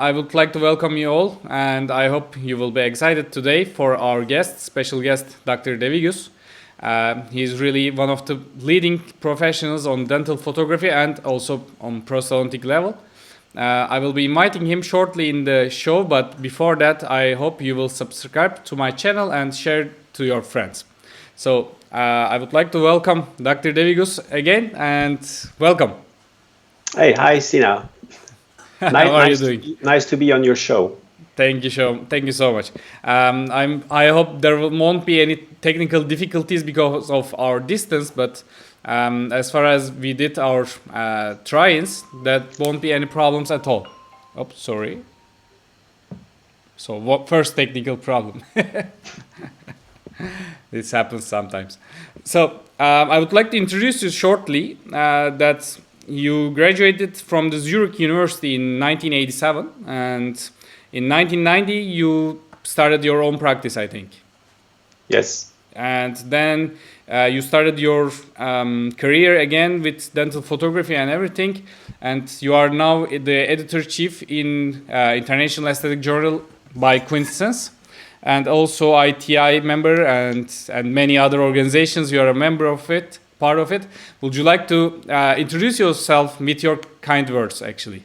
I would like to welcome you all, and I hope you will be excited today for our guest, special guest, Dr. Devigus. He's really one of the leading professionals on dental photography and also on prosthodontic level. I will be inviting him shortly in the show, but before that, I hope you will subscribe to my channel and share to your friends. So I would like to welcome Dr. Devigus again, and welcome. Hey, hi, Sina. How are you doing? Nice to be on your show. Thank you so much. I hope there won't be any technical difficulties because of our distance, but as far as we did our try-ins, that won't be any problems at all. Oh, sorry. So what first technical problem? This happens sometimes. So I would like to introduce you shortly that you graduated from the Zurich University in 1987, and in 1990 you started your own practice, I think. Yes. And then you started your career again with dental photography and everything, and you are now the editor-chief in International Aesthetic Journal by coincidence, and also ITI member and many other organizations. You are a member of it. Part of it. Would you like to introduce yourself with your kind words, actually?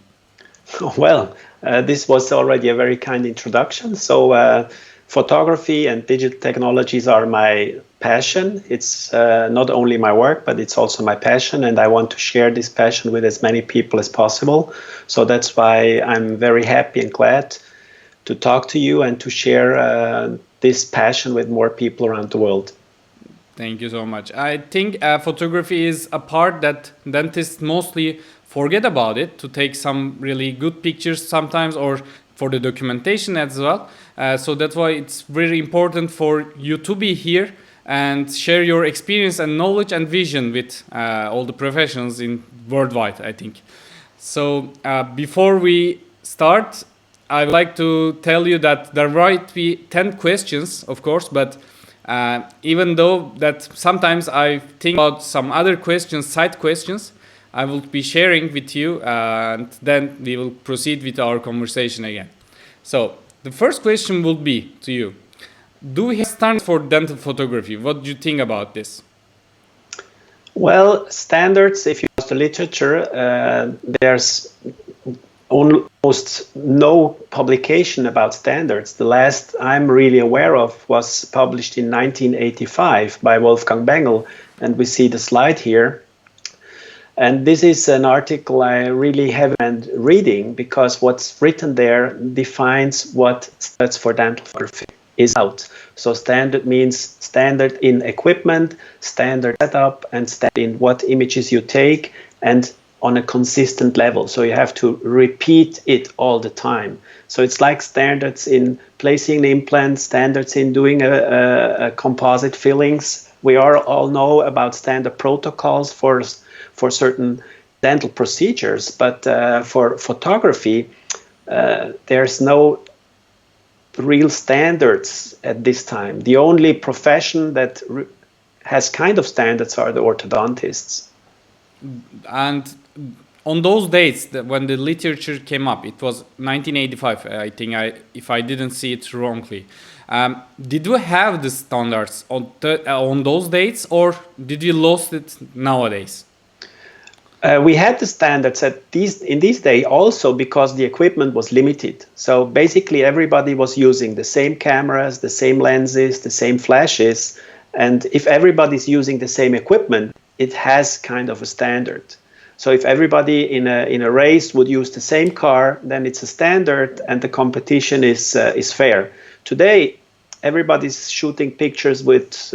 Well, this was already a very kind introduction. So photography and digital technologies are my passion. It's not only my work, but it's also my passion, and I want to share this passion with as many people as possible. So that's why I'm very happy and glad to talk to you and to share this passion with more people around the world. Thank you so much. I think photography is a part that dentists mostly forget about it, to take some really good pictures sometimes, or for the documentation as well. So that's why it's very important for you to be here and share your experience and knowledge and vision with all the professionals in worldwide, I think. So before we start, I would like to tell you that there might be 10 questions, of course, but even though that sometimes I think about some other questions, side questions, I will be sharing with you, and then we will proceed with our conversation again. So the first question will be to you: do we have standards for dental photography? What do you think about this? Well, standards, if you use the literature, there's almost no publication about standards. The last I'm really aware of was published in 1985 by Wolfgang Bengel, and we see the slide here. And this is an article I really have been reading, because what's written there defines what standards for dental photography is out. So standard means standard in equipment, standard setup, and standard in what images you take, and on a consistent level. So you have to repeat it all the time. So it's like standards in placing the implant, standards in doing a composite fillings. We all know about standard protocols for certain dental procedures, but for photography, there's no real standards at this time. The only profession that has kind of standards are the orthodontists. And on those dates, when the literature came up, it was 1985, I think, if I didn't see it wrongly. Did we have the standards on those dates, or did we lost it nowadays? We had the standards in these days also, because the equipment was limited. So basically everybody was using the same cameras, the same lenses, the same flashes. And if everybody's using the same equipment, it has kind of a standard. So if everybody in a race would use the same car, then it's a standard, and the competition is fair. Today, everybody's shooting pictures with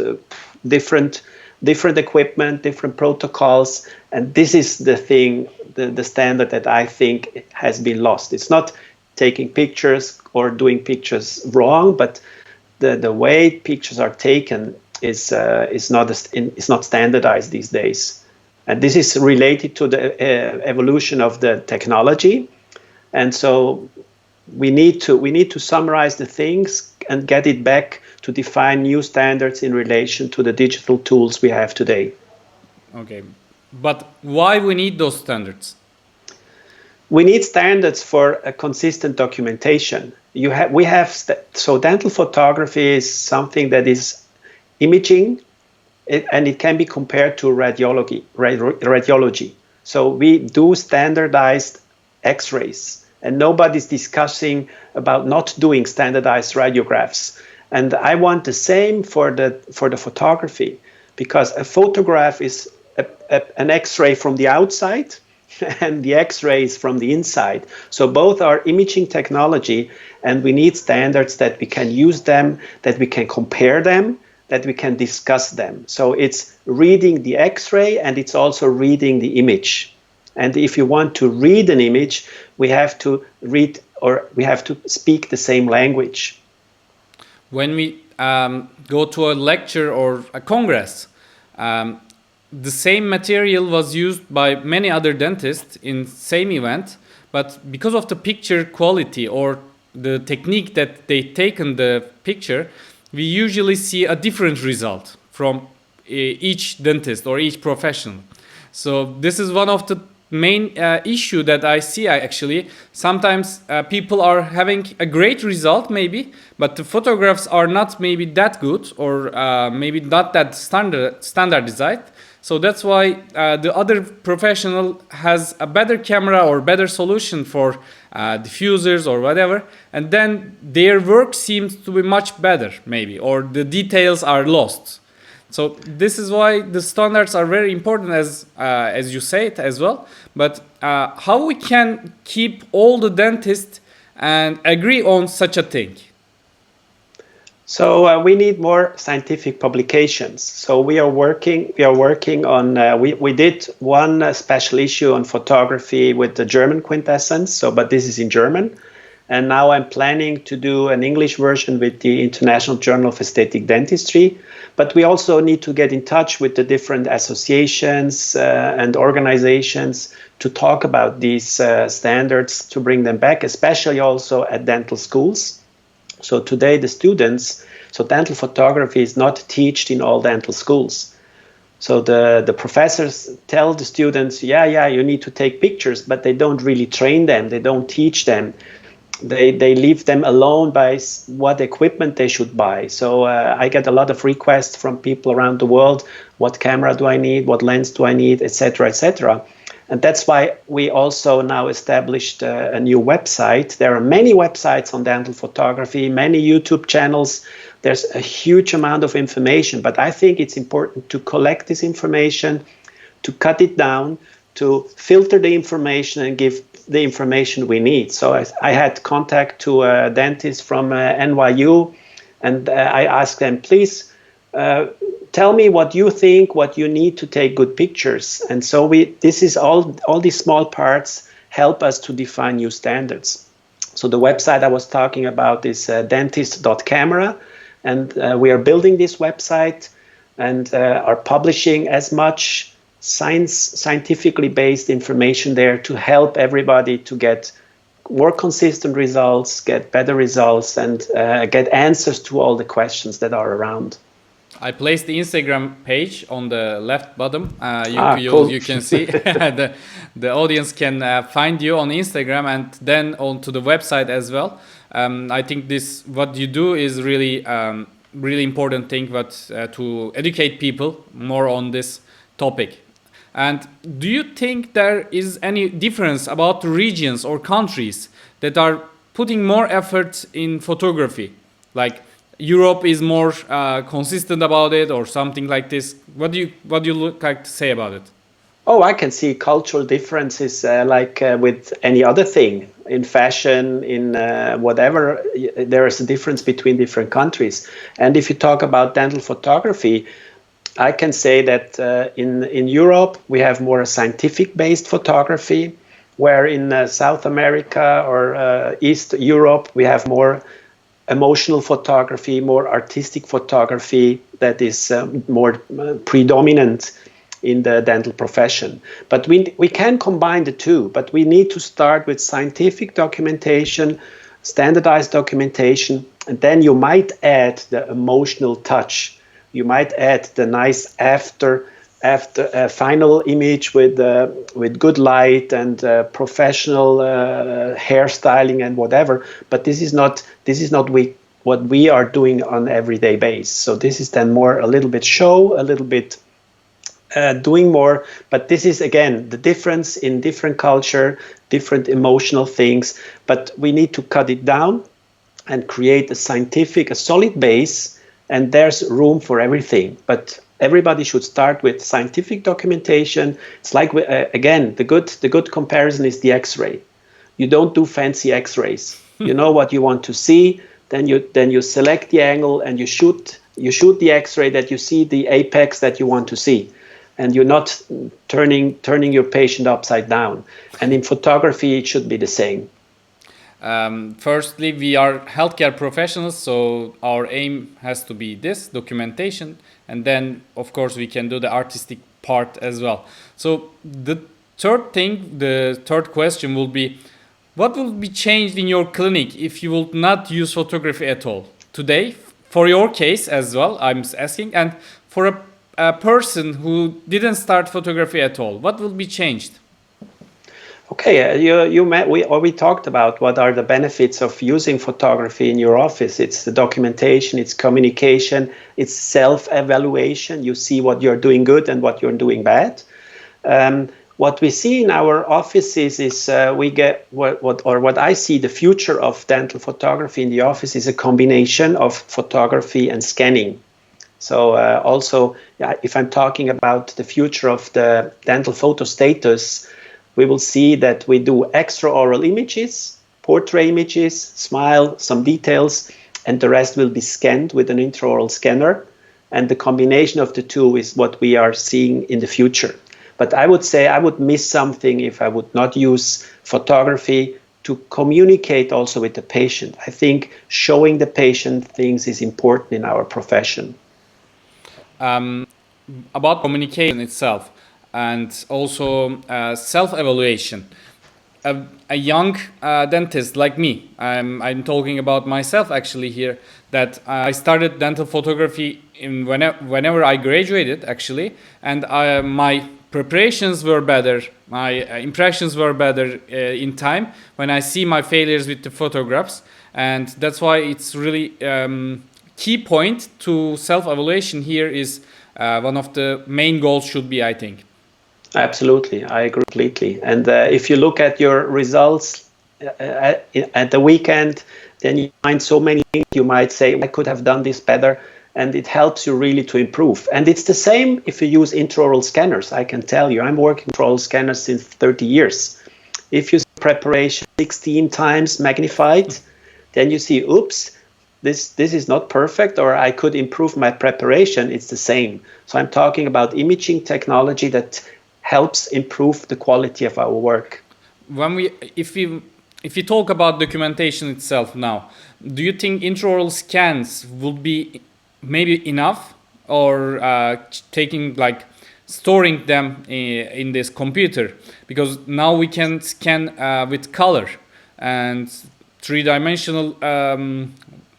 different equipment, different protocols, and this is the thing, the standard that I think has been lost. It's not taking pictures or doing pictures wrong, but the way pictures are taken is not standardized these days. And this is related to the evolution of the technology. And so we need to summarize the things and get it back to define new standards in relation to the digital tools we have today. Okay, but why we need those standards? We need standards for a consistent documentation. So dental photography is something that is imaging, and it can be compared to radiology. So we do standardized X-rays, and nobody's discussing about not doing standardized radiographs. And I want the same for the photography, because a photograph is an X-ray from the outside, and the X-ray is from the inside. So both are imaging technology, and we need standards that we can use them, that we can compare them, that we can discuss them. So it's reading the X-ray, and it's also reading the image. And if you want to read an image, we have to read, or we have to speak the same language. When we go to a lecture or a congress, the same material was used by many other dentists in same event, but because of the picture quality or the technique that they take in the picture, we usually see a different result from each dentist or each professional. So this is one of the main issue that I see actually. Sometimes people are having a great result maybe, but the photographs are not maybe that good, or maybe not that standardized. So that's why the other professional has a better camera or better solution for diffusers or whatever, and then their work seems to be much better maybe, or the details are lost. So this is why the standards are very important, as you say it as well. But how we can keep all the dentists and agree on such a thing? So we need more scientific publications. So we are working on. We did one special issue on photography with the German quintessence. So, but this is in German, and now I'm planning to do an English version with the International Journal of Aesthetic Dentistry. But we also need to get in touch with the different associations and organizations to talk about these standards, to bring them back, especially also at dental schools. So today the students, so dental photography is not taught in all dental schools. So the professors tell the students, yeah, you need to take pictures, but they don't really train them, they don't teach them. They leave them alone by what equipment they should buy. So I get a lot of requests from people around the world, what camera do I need, what lens do I need, etc., etc. And that's why we also now established a new website. There are many websites on dental photography, many YouTube channels. There's a huge amount of information, but I think it's important to collect this information, to cut it down, to filter the information and give the information we need. So I had contact to a dentist from NYU, and I asked them, please, tell me what you think, what you need to take good pictures. And so this is all these small parts help us to define new standards. So the website I was talking about is dentist.camera, and we are building this website and are publishing as much scientifically based information there to help everybody to get more consistent results, get better results, and get answers to all the questions that are around. I placed the Instagram page on the left bottom. Cool. You can see the audience can find you on Instagram and then onto the website as well. I think what you do is really important thing, but to educate people more on this topic. And do you think there is any difference about the regions or countries that are putting more effort in photography? Like Europe is more consistent about it, or something like this. What do you like to say about it? Oh, I can see cultural differences like with any other thing. In fashion, in whatever, there is a difference between different countries. And if you talk about dental photography, I can say that in Europe, we have more scientific-based photography, where in South America or East Europe, we have more emotional photography, more artistic photography that is more predominant in the dental profession. But we can combine the two, but we need to start with scientific documentation, standardized documentation, and then you might add the emotional touch. You might add the nice after after a final image with good light and professional hairstyling and whatever. But this is not what we are doing on everyday basis. So this is then more a little bit show, a little bit doing more. But this is again the difference in different culture, different emotional things. But we need to cut it down and create a solid base. And there's room for everything. But everybody should start with scientific documentation. It's like again, the good comparison is the X-ray. You don't do fancy X-rays. You know what you want to see. Then you select the angle and you shoot the X-ray that you see the apex that you want to see, and you're not turning your patient upside down. And in photography, it should be the same. Firstly, we are healthcare professionals, so our aim has to be this documentation, and then of course we can do the artistic part as well. So the third question will be, what will be changed in your clinic if you will not use photography at all today? For your case as well, I'm asking, and for a person who didn't start photography at all, what will be changed? Okay, we talked about what are the benefits of using photography in your office. It's the documentation, it's communication, it's self-evaluation. You see what you're doing good and what you're doing bad. What we see in our offices is we get what I see the future of dental photography in the office is a combination of photography and scanning. So also, if I'm talking about the future of the dental photostatus, we will see that we do extraoral images, portrait images, smile, some details, and the rest will be scanned with an intraoral scanner. And the combination of the two is what we are seeing in the future. But I would say I would miss something if I would not use photography to communicate also with the patient. I think showing the patient things is important in our profession. About communication itself and also self-evaluation. A young dentist like me, I'm talking about myself actually here, that I started dental photography whenever I graduated actually, and my preparations were better, my impressions were better in time when I see my failures with the photographs, and that's why it's really key point to self-evaluation here is one of the main goals should be, I think. Absolutely, I agree completely. And if you look at your results at the weekend, then you find so many things you might say, I could have done this better. And it helps you really to improve. And it's the same if you use intraoral scanners. I can tell you, I'm working with intraoral scanners since 30 years. If you see preparation 16 times magnified, then you see, oops, this is not perfect, or I could improve my preparation. It's the same. So I'm talking about imaging technology that helps improve the quality of our work. If you talk about documentation itself now, do you think intraoral scans would be maybe enough, or storing them in this computer? Because now we can scan with color and three-dimensional.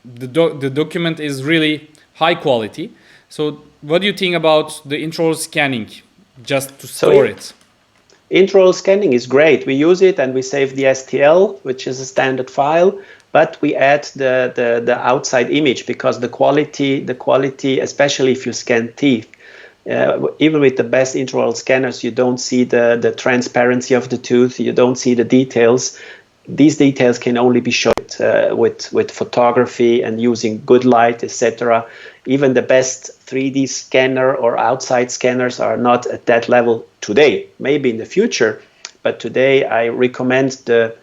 The document is really high quality. So what do you think about the intraoral scanning, just to store it? Intraoral scanning is great. We use it and we save the STL, which is a standard file, but we add the outside image because the quality, especially if you scan teeth, even with the best intraoral scanners, you don't see the transparency of the tooth, you don't see the details. These details can only be shown with photography and using good light, etc. Even the best 3D scanner or outside scanners are not at that level today. Maybe in the future, but today I recommend the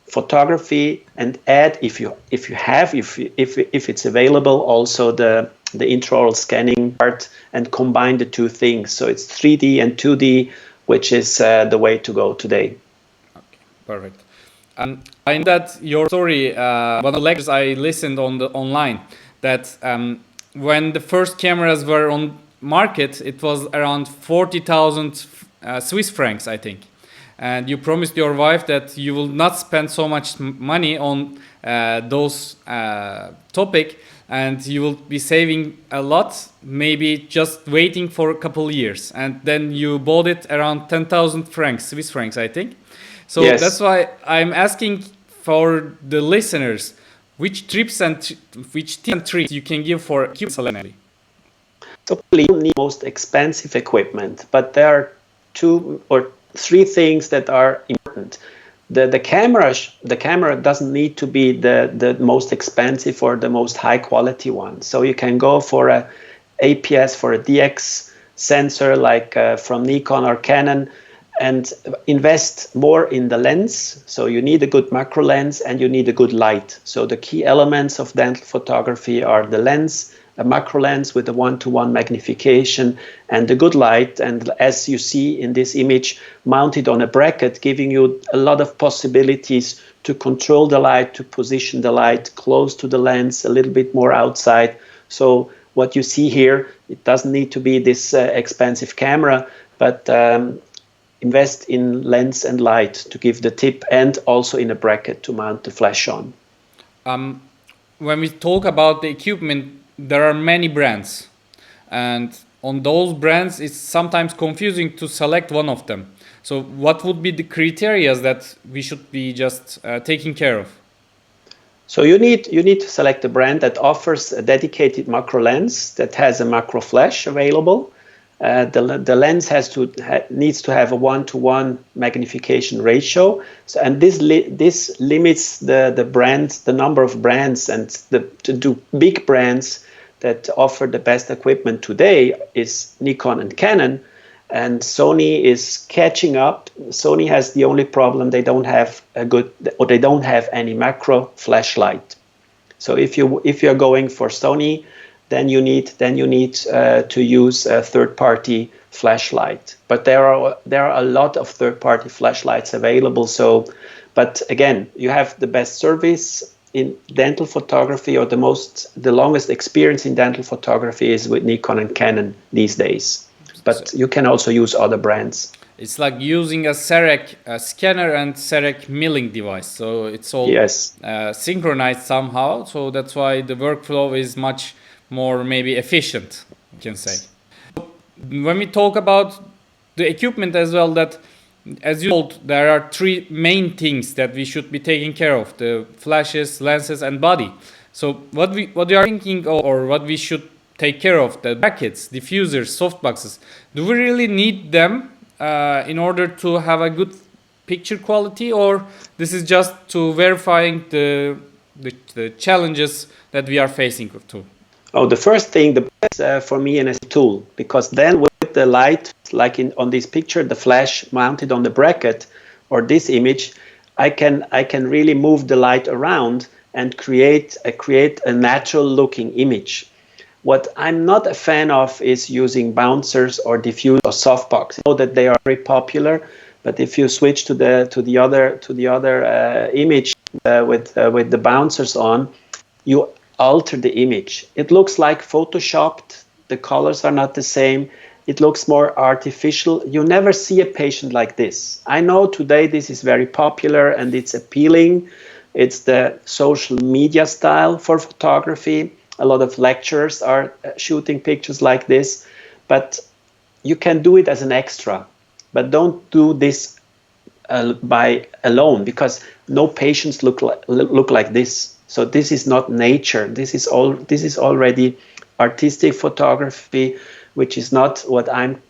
photography and add, if it's available, also the intraoral scanning part, and combine the two things. So it's 3D and 2D, which is the way to go today. Okay, perfect. I know that your story, one of the lectures I listened online, that when the first cameras were on market, it was around 40,000 Swiss francs, I think. and you promised your wife that you will not spend so much money on those topic, and you will be saving a lot, maybe just waiting for a couple years, and then you bought it around 10,000 francs, Swiss francs, I think. So Yes. that's why I'm asking for the listeners, which tips and tricks you can give for equipment. So you don't need most expensive equipment, but there are 2 or 3 things that are important. The camera doesn't need to be the most expensive or the most high quality one. So you can go for a APS, for a DX sensor like from Nikon or Canon, and invest more in the lens. So you need a good macro lens and you need a good light. So the key elements of dental photography are the lens, a macro lens with a 1:1 magnification, and the good light. And as you see in this image, mounted on a bracket, giving you a lot of possibilities to control the light, to position the light close to the lens, a little bit more outside. So what you see here, it doesn't need to be this expensive camera, but invest in lens and light to give the tip, and also in a bracket to mount the flash on. When we talk about the equipment, there are many brands, and on those brands it's sometimes confusing to select one of them. So what would be the criteria that we should be just taking care of? So you need to select a brand that offers a dedicated macro lens, that has a macro flash available. The lens needs to have a 1:1 magnification ratio, and this limits the number of brands, and to do big brands that offer the best equipment today is Nikon and Canon, and Sony is catching up. Sony has the only problem, they don't have any macro flashlight. So if you're going for Sony, then you need to use a third-party flashlight. But there are a lot of third-party flashlights available. So, but again, you have the best service in dental photography, or the longest experience in dental photography is with Nikon and Canon these days. But you can also use other brands. It's like using a CEREC scanner and CEREC milling device. So it's all synchronized somehow. So that's why the workflow is much more maybe efficient, you can say. When we talk about the equipment as well, that as you told, there are 3 main things that we should be taking care of: the flashes, lenses, and body. So what you are thinking, or what we should take care of, the brackets, diffusers, softboxes, do we really need them in order to have a good picture quality, or this is just to verifying the challenges that we are facing too? Oh, the first thing, the best for me, is a tool, because then with the light, like on this picture, the flash mounted on the bracket, or this image, I can really move the light around and create a natural looking image. What I'm not a fan of is using bouncers or diffuse or softbox. I know that they are very popular, but if you switch to the other image with the bouncers on, you alter the image. It looks like photoshopped. The colors are not the same. It looks more artificial. You never see a patient like this. I know today this is very popular and it's appealing. It's the social media style for photography. A lot of lecturers are shooting pictures like this, but you can do it as an extra. But don't do this by alone, because no patients look like this. So this is not nature. This is already artistic photography, which is not what I'm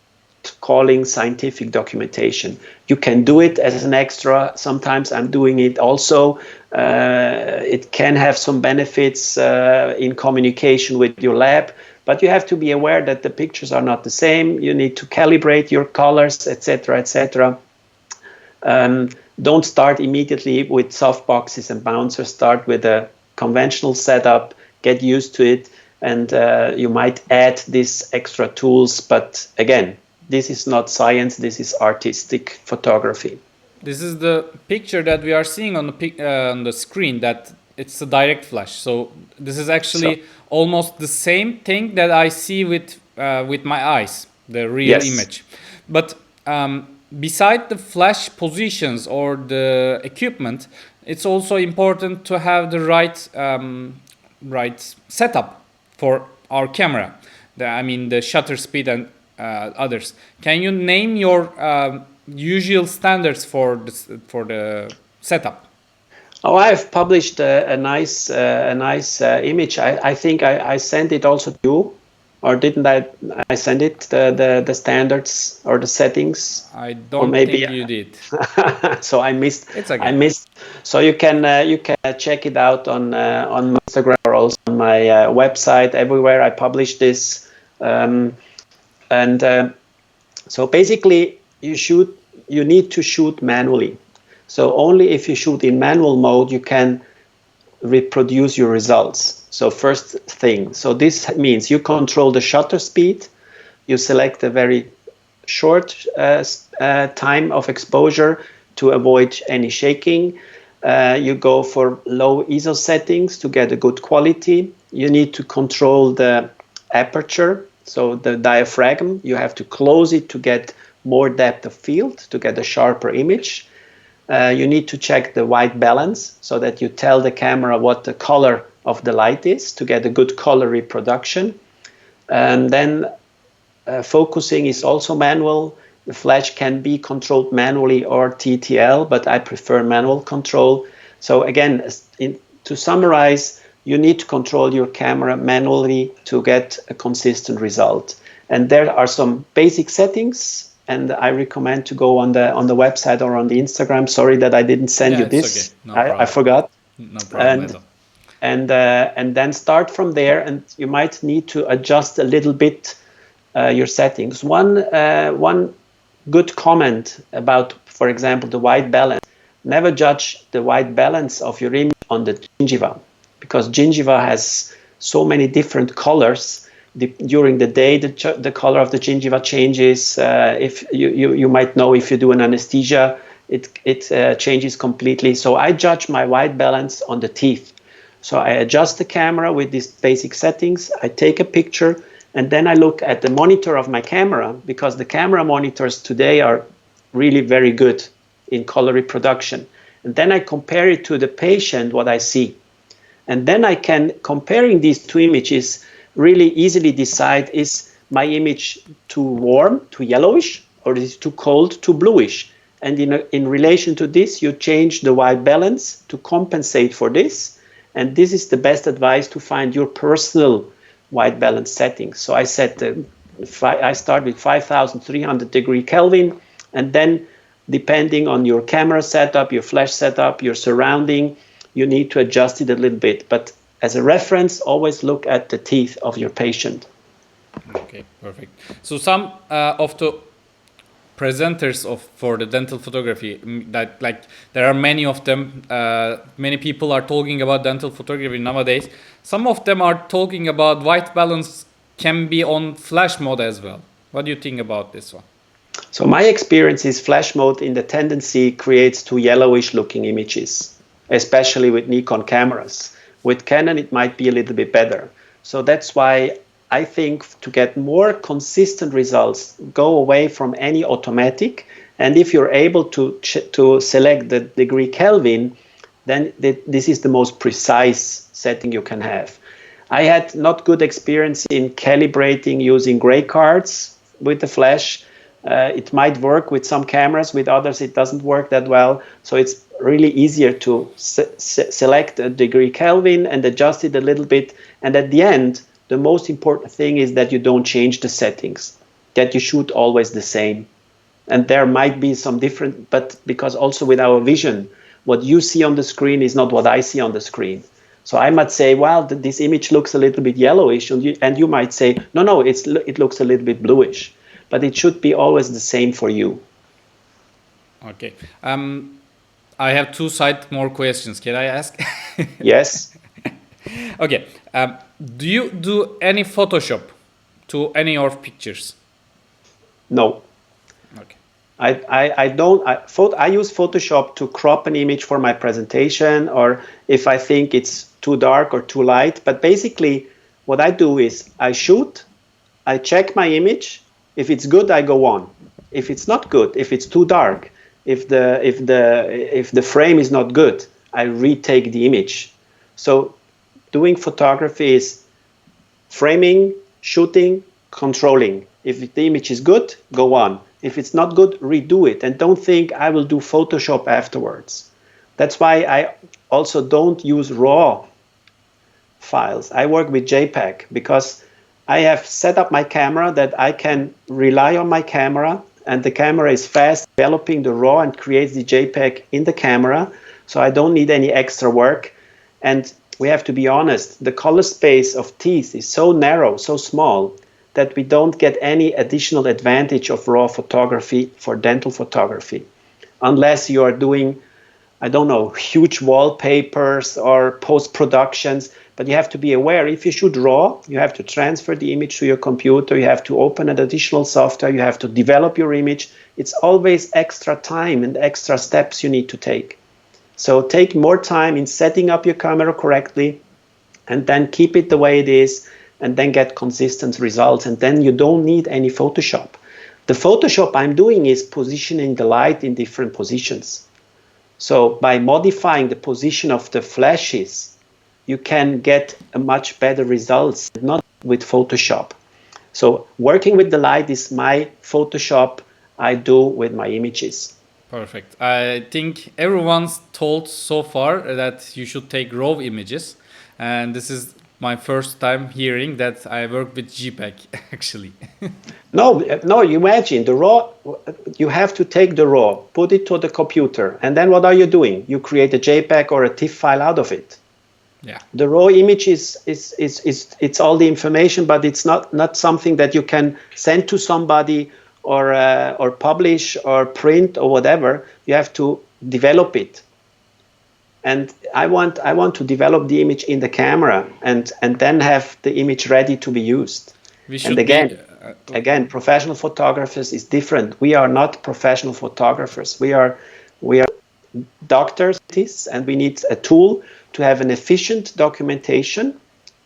calling scientific documentation. You can do it as an extra. Sometimes I'm doing it also. It can have some benefits in communication with your lab, but you have to be aware that the pictures are not the same. You need to calibrate your colors, etc., etc. Don't start immediately with softboxes and bouncers. Start with a conventional setup, get used to it, and you might add these extra tools. But again, this is not science, this is artistic photography. This is the picture that we are seeing on the screen, that it's a direct flash. So this is actually almost the same thing that I see with my eyes, the real image. But beside the flash positions or the equipment, it's also important to have the right setup for our camera. I mean the shutter speed and others. Can you name your usual standards for the setup? Oh, I've published a nice image. I think I sent it also to you, or didn't I? I sent it the standards or the settings. I don't think you did. So I missed. It's okay. I missed. So you can check it out on my Instagram or also on my website. Everywhere I publish this, so basically you need to shoot manually. So only if you shoot in manual mode, you can reproduce your results. So first thing, so this means you control the shutter speed, you select a very short time of exposure to avoid any shaking. You go for low ISO settings to get a good quality. You need to control the aperture, so the diaphragm, you have to close it to get more depth of field, to get a sharper image. You need to check the white balance so that you tell the camera what the color of the light is to get a good color reproduction. And then focusing is also manual. The flash can be controlled manually or TTL, but I prefer manual control. So again, to summarize, you need to control your camera manually to get a consistent result. And there are some basic settings, and I recommend to go on the website or on the Instagram. Sorry that I didn't send you this. Okay. No I forgot. No problem at all. And then start from there, and you might need to adjust a little bit your settings. One good comment about, for example, the white balance. Never judge the white balance of your image on the gingiva, because gingiva has so many different colors. During the day, the color of the gingiva changes. If you might know, if you do an anesthesia, it changes completely. So I judge my white balance on the teeth. So I adjust the camera with these basic settings. I take a picture, and then I look at the monitor of my camera, because the camera monitors today are really very good in color reproduction. And then I compare it to the patient, what I see. And then I can, comparing these two images, really easily decide, is my image too warm, too yellowish, or is it too cold, too bluish? And in relation to this, you change the white balance to compensate for this. And this is the best advice to find your personal white balance settings. So I set I start with 5,300 degree Kelvin, and then depending on your camera setup, your flash setup, your surrounding, you need to adjust it a little bit. But as a reference, always look at the teeth of your patient. Okay, perfect. So some of the presenters for the dental photography, that there are many of them, many people are talking about dental photography nowadays. Some of them are talking about white balance can be on flash mode as well. What do you think about this one? So my experience is flash mode in the tendency creates too yellowish looking images, especially with Nikon cameras. With Canon, it might be a little bit better. So that's why I think to get more consistent results, go away from any automatic. And if you're able to select the degree Kelvin, then this is the most precise setting you can have. I had not good experience in calibrating using gray cards with the flash. It might work with some cameras, with others it doesn't work that well. So it's really easier to select a degree Kelvin and adjust it a little bit. And at the end, the most important thing is that you don't change the settings, that you shoot always the same. And there might be some different, but because also with our vision, what you see on the screen is not what I see on the screen. So I might say, well, this image looks a little bit yellowish, and you might say, no, it looks a little bit bluish. But it should be always the same for you. Okay. I have more questions. Can I ask? Yes. Okay. Do you do any Photoshop to any of pictures? No. Okay. I don't. I use Photoshop to crop an image for my presentation, or if I think it's too dark or too light. But basically, what I do is I shoot, I check my image. If it's good, I go on. If it's not good, if it's too dark, if the frame is not good, I retake the image. So doing photography is framing, shooting, controlling. If the image is good, go on. If it's not good, redo it. And don't think I will do Photoshop afterwards. That's why I also don't use RAW files. I work with JPEG because I have set up my camera that I can rely on my camera, and the camera is fast developing the RAW and creates the JPEG in the camera. So I don't need any extra work. And we have to be honest, the color space of teeth is so narrow, so small, that we don't get any additional advantage of RAW photography for dental photography. Unless you are doing, I don't know, huge wallpapers or post-productions. But you have to be aware, if you shoot RAW, you have to transfer the image to your computer, you have to open an additional software, you have to develop your image. It's always extra time and extra steps you need to take. So take more time in setting up your camera correctly, and then keep it the way it is, and then get consistent results, and then you don't need any Photoshop. The Photoshop I'm doing is positioning the light in different positions. So by modifying the position of the flashes, you can get a much better results, not with Photoshop. So working with the light is my Photoshop I do with my images. Perfect. I think everyone's told so far that you should take RAW images, and this is my first time hearing that I work with JPEG actually. No, you imagine the RAW, you have to take the RAW, put it to the computer, and then what are you doing? You create a JPEG or a TIFF file out of it. Yeah. The RAW image is it's all the information, but it's not something that you can send to somebody or publish or print or whatever. You have to develop it. And I want to develop the image in the camera and then have the image ready to be used. And again, professional photographers is different. We are not professional photographers. We are doctors, and we need a tool to have an efficient documentation,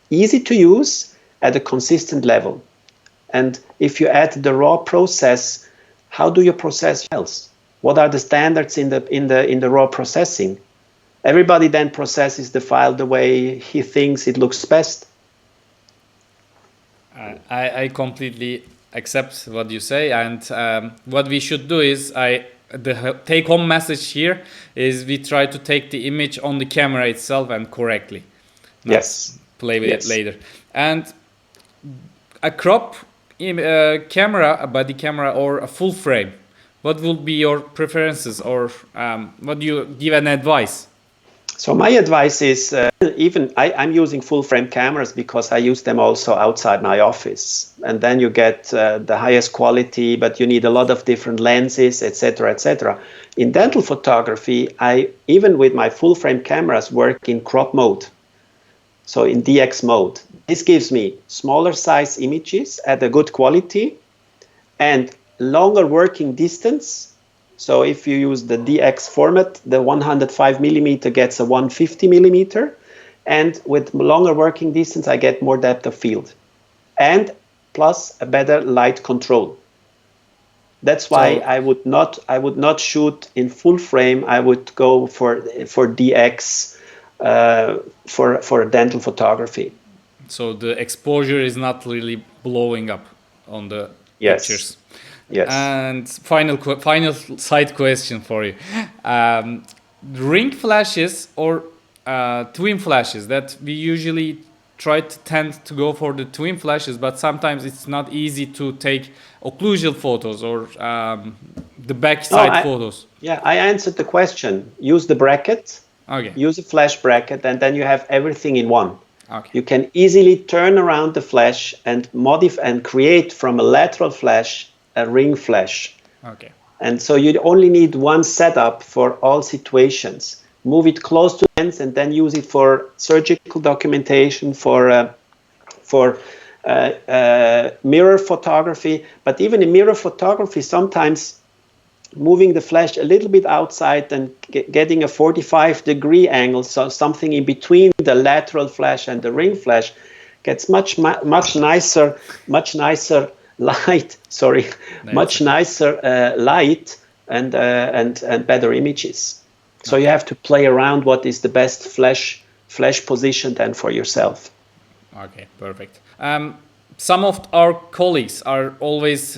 easy to use at a consistent level. And if you add the RAW process, how do you process files? What are the standards in the RAW processing? Everybody then processes the file the way he thinks it looks best. I completely accept what you say, and what we should do is the take-home message here is we try to take the image on the camera itself and correctly. Yes. Play with it later. And a crop camera, a body camera, or a full frame. What will be your preferences, or what do you give an advice? So my advice is, I'm using full frame cameras because I use them also outside my office. And then you get the highest quality, but you need a lot of different lenses, etc., etc. In dental photography, I, even with my full frame cameras, work in crop mode. So in DX mode. This gives me smaller size images at a good quality and longer working distance. So if you use the DX format, the 105 millimeter gets a 150 millimeter, and with longer working distance, I get more depth of field, and plus a better light control. That's why I would not shoot in full frame. I would go for DX for dental photography. So the exposure is not really blowing up on the pictures. Yes. And final side question for you: ring flashes or twin flashes? That we usually tend to go for the twin flashes, but sometimes it's not easy to take occlusal photos or the backside photos. Yeah, I answered the question. Use the bracket. Okay. Use a flash bracket, and then you have everything in one. Okay. You can easily turn around the flash and modify and create from a lateral flash a ring flash. Okay. And so you only need one setup for all situations. Move it close to the lens and then use it for surgical documentation, for mirror photography. But even in mirror photography, sometimes moving the flash a little bit outside and getting a 45-degree angle, so something in between the lateral flash and the ring flash, gets much nicer much nicer light and better images. So you have to play around what is the best flash position then for yourself. Okay, perfect. Some of our colleagues are always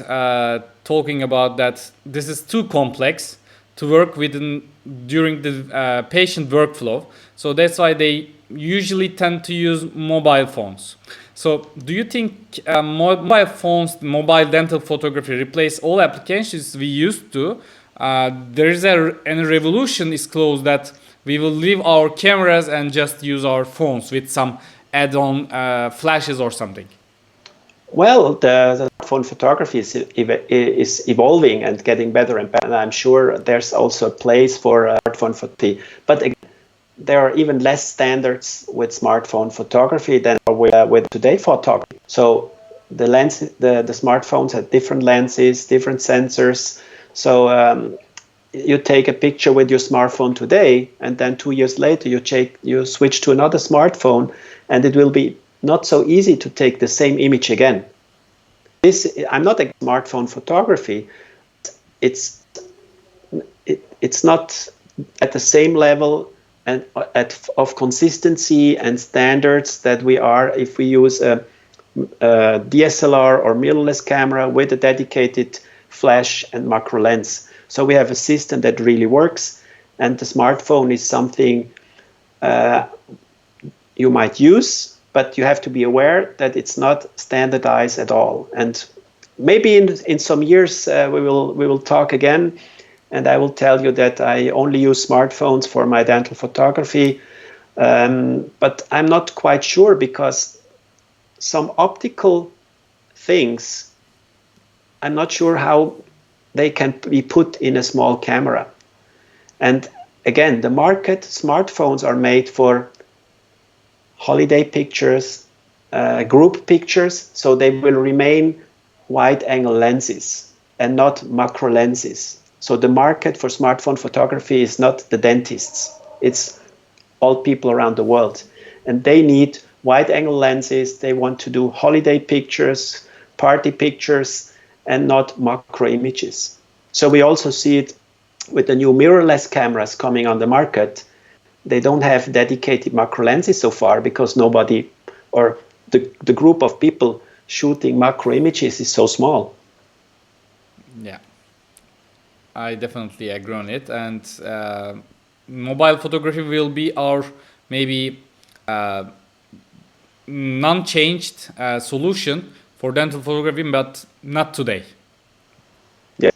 talking about that this is too complex to work within during the patient workflow. So that's why they usually tend to use mobile phones. So do you think mobile phones, mobile dental photography replace all applications we used to? There is a revolution is close that we will leave our cameras and just use our phones with some add-on flashes or something. Well, the smartphone photography is evolving and getting better and better. I'm sure there's also a place for smartphone photography. But again, there are even less standards with smartphone photography than with today photography. So the smartphones have different lenses, different sensors. So you take a picture with your smartphone today, and then 2 years later you switch to another smartphone, and it will be not so easy to take the same image again. I'm not a smartphone photography. It's not at the same level and of consistency and standards that we are if we use a DSLR or mirrorless camera with a dedicated flash and macro lens. So we have a system that really works, and the smartphone is something you might use, but you have to be aware that it's not standardized at all. And maybe in some years we will talk again, and I will tell you that I only use smartphones for my dental photography, but I'm not quite sure because some optical things, I'm not sure how they can be put in a small camera. And again, the market, smartphones are made for holiday pictures, group pictures, so they will remain wide-angle lenses and not macro lenses. So the market for smartphone photography is not the dentists, it's all people around the world. And they need wide-angle lenses, they want to do holiday pictures, party pictures, and not macro images. So we also see it with the new mirrorless cameras coming on the market. They don't have dedicated macro lenses so far because nobody, or the group of people shooting macro images is so small. Yeah, I definitely agree on it. And mobile photography will be our maybe non-changed solution for dental photography, but not today. Yeah.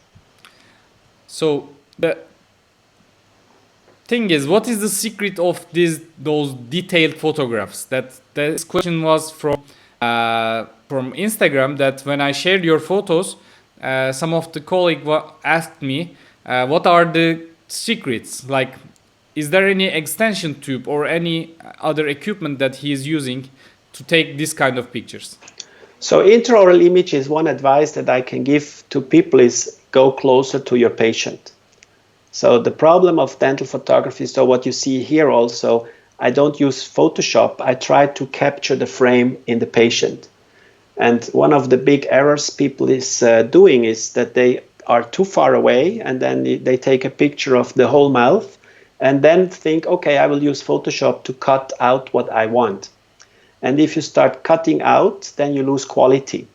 So the thing is, what is the secret of those detailed photographs? This question was from Instagram. That when I shared your photos, some of the colleagues asked me, what are the secrets? Like, is there any extension tube or any other equipment that he is using to take this kind of pictures? So intraoral images, one advice that I can give to people is go closer to your patient. So the problem of dental photography, so what you see here also, I don't use Photoshop. I try to capture the frame in the patient. And one of the big errors people is doing is that they are too far away and then they take a picture of the whole mouth and then think, okay, I will use Photoshop to cut out what I want. And if you start cutting out, then you lose quality.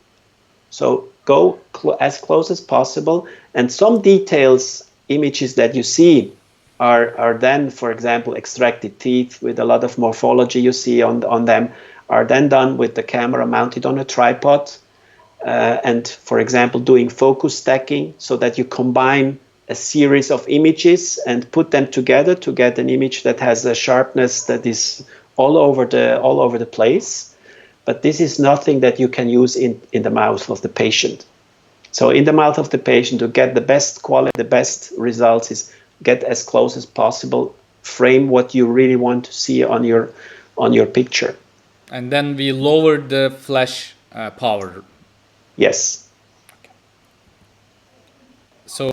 So go as close as possible. And some details, images that you see are then, for example, extracted teeth with a lot of morphology you see on them, are then done with the camera mounted on a tripod. And, for example, doing focus stacking so that you combine a series of images and put them together to get an image that has a sharpness that is all over the place. But this is nothing that you can use in the mouth of the patient. So in the mouth of the patient, to get the best quality, the best results is get as close as possible, frame what you really want to see on your picture. And then we lower the flash power. Yes. Okay. So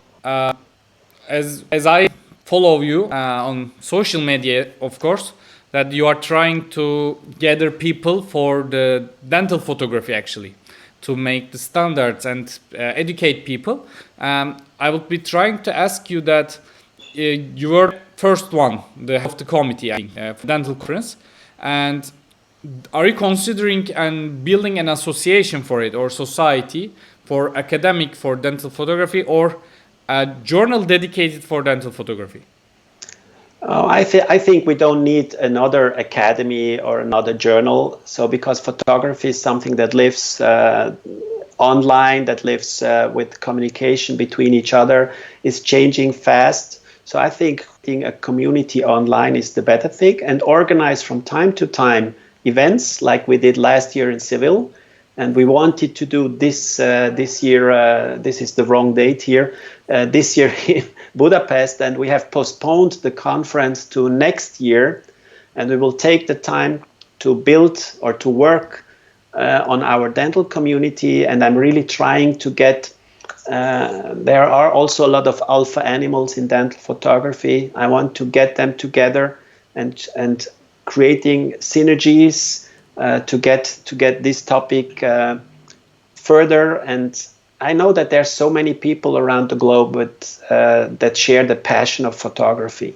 as I follow you on social media, of course, that you are trying to gather people for the dental photography actually, to make the standards and educate people. I will be trying to ask you that you were first one, the head of the committee, I think, for dental conference, and are you considering and building an association for it or society for academic for dental photography or a journal dedicated for dental photography? I think we don't need another academy or another journal. So because photography is something that lives online, that lives with communication between each other, is changing fast. So I think being a community online is the better thing, and organize from time to time events like we did last year in Seville. And we wanted to do this this year, this is the wrong date here, this year in Budapest, and we have postponed the conference to next year. And we will take the time to build or to work on our dental community. And I'm really trying to get, there are also a lot of alpha animals in dental photography. I want to get them together and creating synergies to get this topic further. And I know that there's so many people around the globe that share the passion of photography.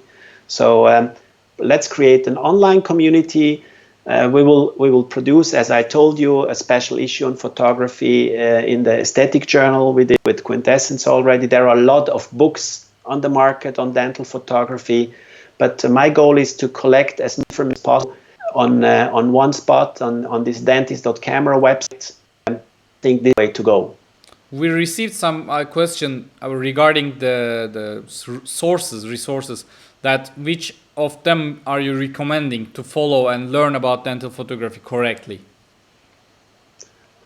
So let's create an online community. We will produce, as I told you, a special issue on photography in the aesthetic journal. We did with Quintessence already. There are a lot of books on the market on dental photography, but my goal is to collect as much information as possible on one spot on this dentist.camera website. I think this is the way to go. We received some question regarding the resources, that which of them are you recommending to follow and learn about dental photography correctly?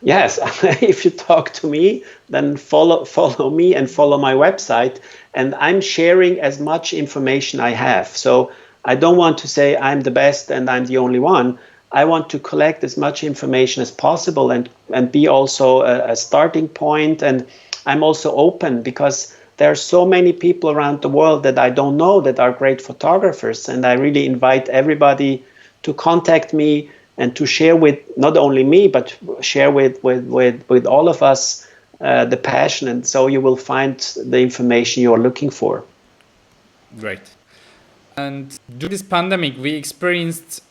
Yes, if you talk to me, then follow me and follow my website. And I'm sharing as much information I have. So I don't want to say I'm the best and I'm the only one. I want to collect as much information as possible and be also a starting point. And I'm also open because there are so many people around the world that I don't know that are great photographers. And I really invite everybody to contact me and to share with not only me, but share with all of us the passion. And so you will find the information you are looking for. Great. And during this pandemic, we experienced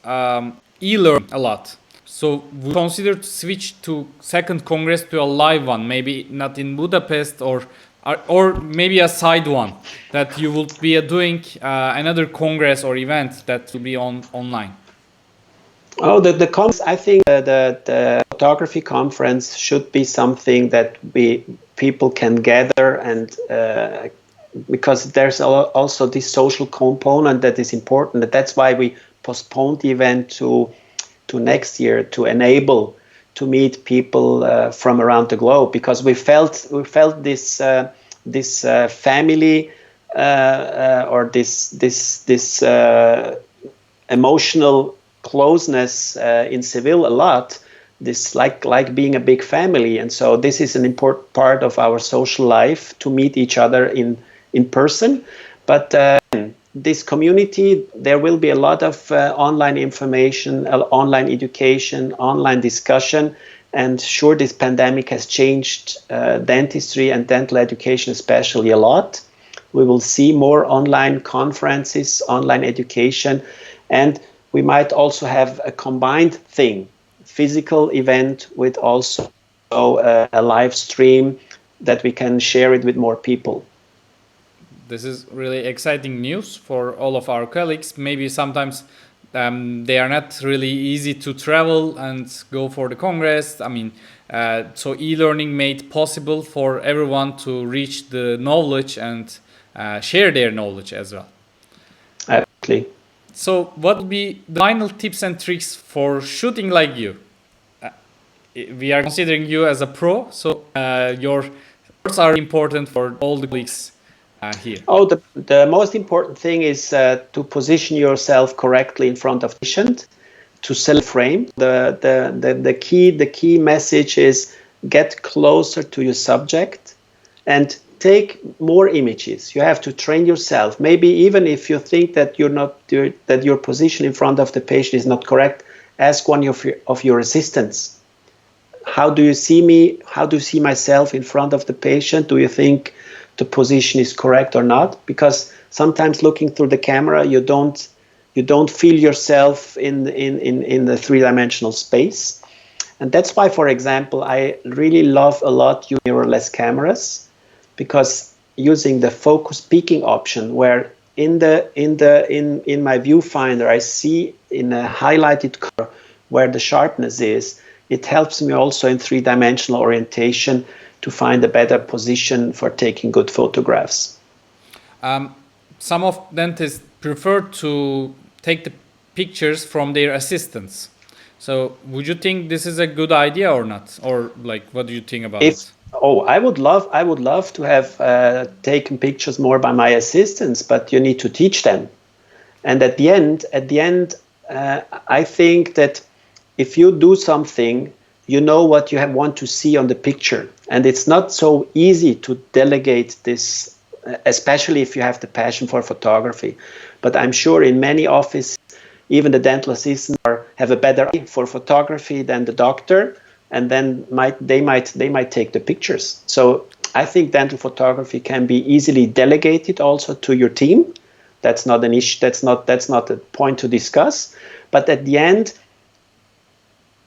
e-learning a lot. So we consider to switch to second congress to a live one, maybe not in Budapest or maybe a side one that you will be doing another congress or event that will be online. Oh, the conference, I think the photography conference should be something that people can gather and because there's also this social component that is important. That's why we postponed the event to next year to enable to meet people from around the globe, because we felt this family or this emotional closeness in Seville a lot. This like being a big family, and so this is an important part of our social life to meet each other in person. But this community, there will be a lot of online information, online education, online discussion, and sure, this pandemic has changed dentistry and dental education especially a lot. We will see more online conferences, online education, and we might also have a combined thing, physical event with also a live stream that we can share it with more people. This is really exciting news for all of our colleagues. Maybe sometimes they are not really easy to travel and go for the congress. I mean, so e-learning made possible for everyone to reach the knowledge and share their knowledge as well. Absolutely. So what would be the final tips and tricks for shooting like you? We are considering you as a pro, so your words are important for all the colleagues here. Oh, the most important thing is to position yourself correctly in front of the patient, to select frame. The key message is get closer to your subject and take more images. You have to train yourself. Maybe even if you think that that your position in front of the patient is not correct, ask one of your assistants. how do you see me? How do you see myself in front of the patient? Do you think the position is correct or not? Because sometimes looking through the camera, you don't feel yourself in the three-dimensional space. And that's why, for example, I really love a lot mirrorless cameras, because using the focus peaking option, where in my viewfinder I see in a highlighted color where the sharpness is, it helps me also in three-dimensional orientation to find a better position for taking good photographs. Some of dentists prefer to take the pictures from their assistants. So would you think this is a good idea or not? Or like, what do you think about it? Oh, I would love to have taken pictures more by my assistants, but you need to teach them. And at the end, I think that if you do something, you know what you want to see on the picture. And it's not so easy to delegate this, especially if you have the passion for photography. But I'm sure in many offices, even the dental assistants have a better eye for photography than the doctor, and then they might take the pictures. So I think dental photography can be easily delegated also to your team. That's not an issue. That's not a point to discuss. But at the end,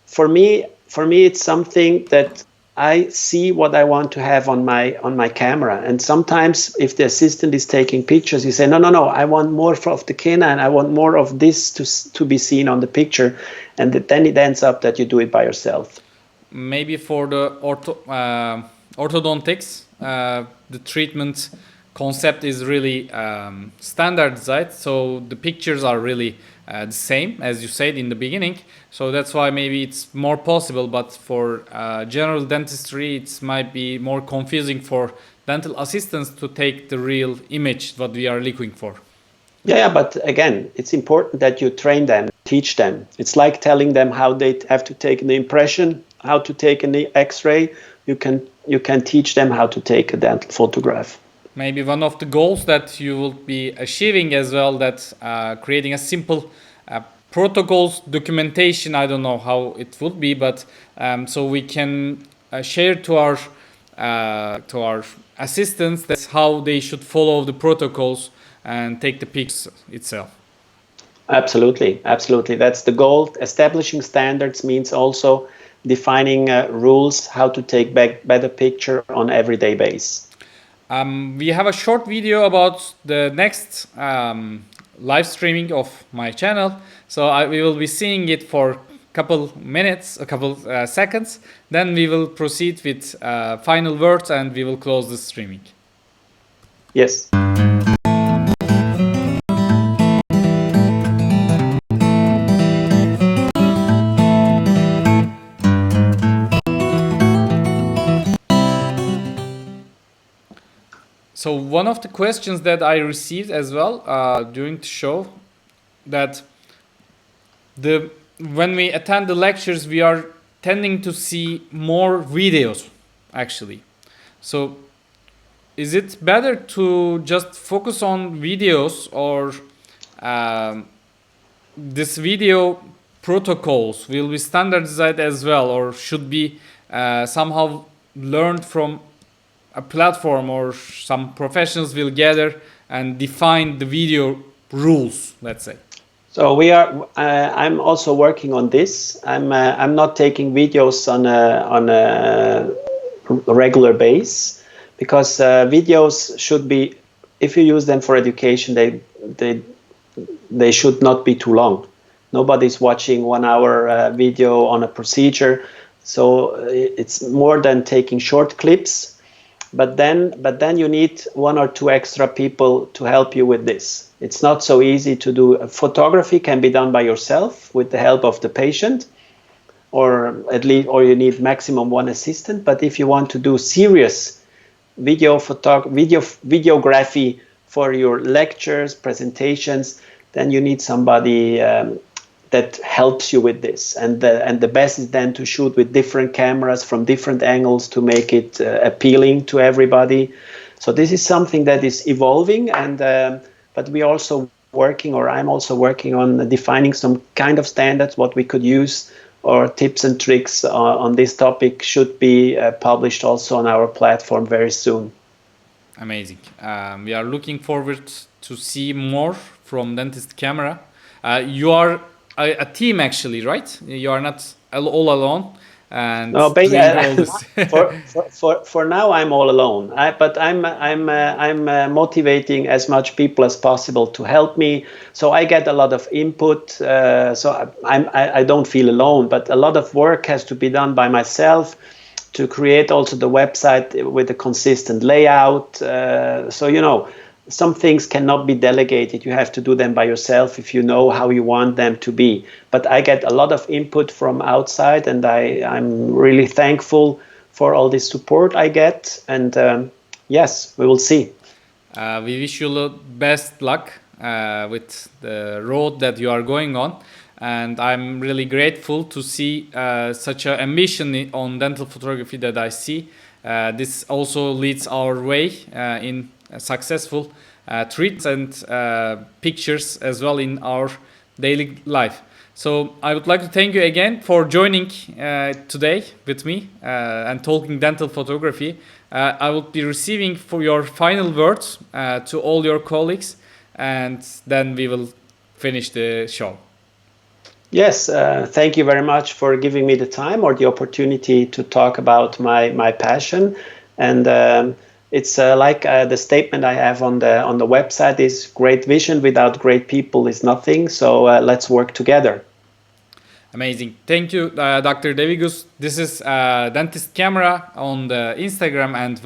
for me, it's something that I see what I want to have on my camera. And sometimes if the assistant is taking pictures, you say, no, I want more of the canine. I want more of this to be seen on the picture. And then it ends up that you do it by yourself. Maybe for the orthodontics, the treatment concept is really standardized. So the pictures are really the same, as you said in the beginning. So that's why maybe it's more possible. But for general dentistry, it might be more confusing for dental assistants to take the real image, what we are looking for. Yeah, but again, it's important that you train them, teach them. It's like telling them how they have to take an impression, how to take an X-ray. You can teach them how to take a dental photograph. Maybe one of the goals that you will be achieving as well, that creating a simple protocols documentation. I don't know how it would be, but so we can share to our assistants that's how they should follow the protocols and take the pictures itself. Absolutely. That's the goal. Establishing standards means also defining rules how to take better picture on everyday basis. We have a short video about the next live streaming of my channel. So we will be seeing it for a couple minutes, a couple seconds. Then we will proceed with final words and we will close the streaming. Yes. So one of the questions that I received as well during the show, that when we attend the lectures, we are tending to see more videos, actually. So is it better to just focus on videos, or this video protocols will be standardized as well, or should be somehow learned from a platform, or some professionals will gather and define the video rules, let's say? So we are. I'm also working on this. I'm not taking videos on a regular base, because videos should be, if you use them for education, they should not be too long. Nobody's watching 1 hour video on a procedure, so it's more than taking short clips. But then you need 1 or 2 extra people to help you with this. It's not so easy to do. Photography can be done by yourself with the help of the patient, or you need maximum 1 assistant. But if you want to do serious videography for your lectures, presentations, then you need somebody that helps you with this. And the best is then to shoot with different cameras from different angles to make it appealing to everybody. So this is something that is evolving, and but we also working, or I'm also working on defining some kind of standards what we could use or tips and tricks on this topic should be published also on our platform very soon. Amazing. We are looking forward to see more from Dentist Camera. You are a team actually, right? You are not all alone and No, but doing all this. for now I'm all alone. But I'm motivating as much people as possible to help me. So I get a lot of input. So I don't feel alone. But a lot of work has to be done by myself to create also the website with a consistent layout. So you know, some things cannot be delegated. You have to do them by yourself if you know how you want them to be. But I get a lot of input from outside, and I'm really thankful for all this support I get. And yes, we will see. We wish you the best luck with the road that you are going on. And I'm really grateful to see such an ambition on dental photography that I see. This also leads our way in successful treats and pictures as well in our daily life. So I would like to thank you again for joining today with me and talking dental photography. I will be receiving for your final words to all your colleagues, and then we will finish the show. Yes, thank you very much for giving me the time or the opportunity to talk about my passion. And it's like the statement I have on the website is great vision without great people is nothing. So let's work together. Amazing. Thank you, Dr. Devigus. This is Dentist Camera on the Instagram and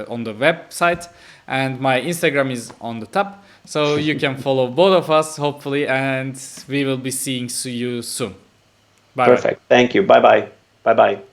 on the website, and my Instagram is on the top, so you can follow both of us hopefully, and we will be seeing you soon. Bye. Perfect. Thank you. Bye bye. Bye bye.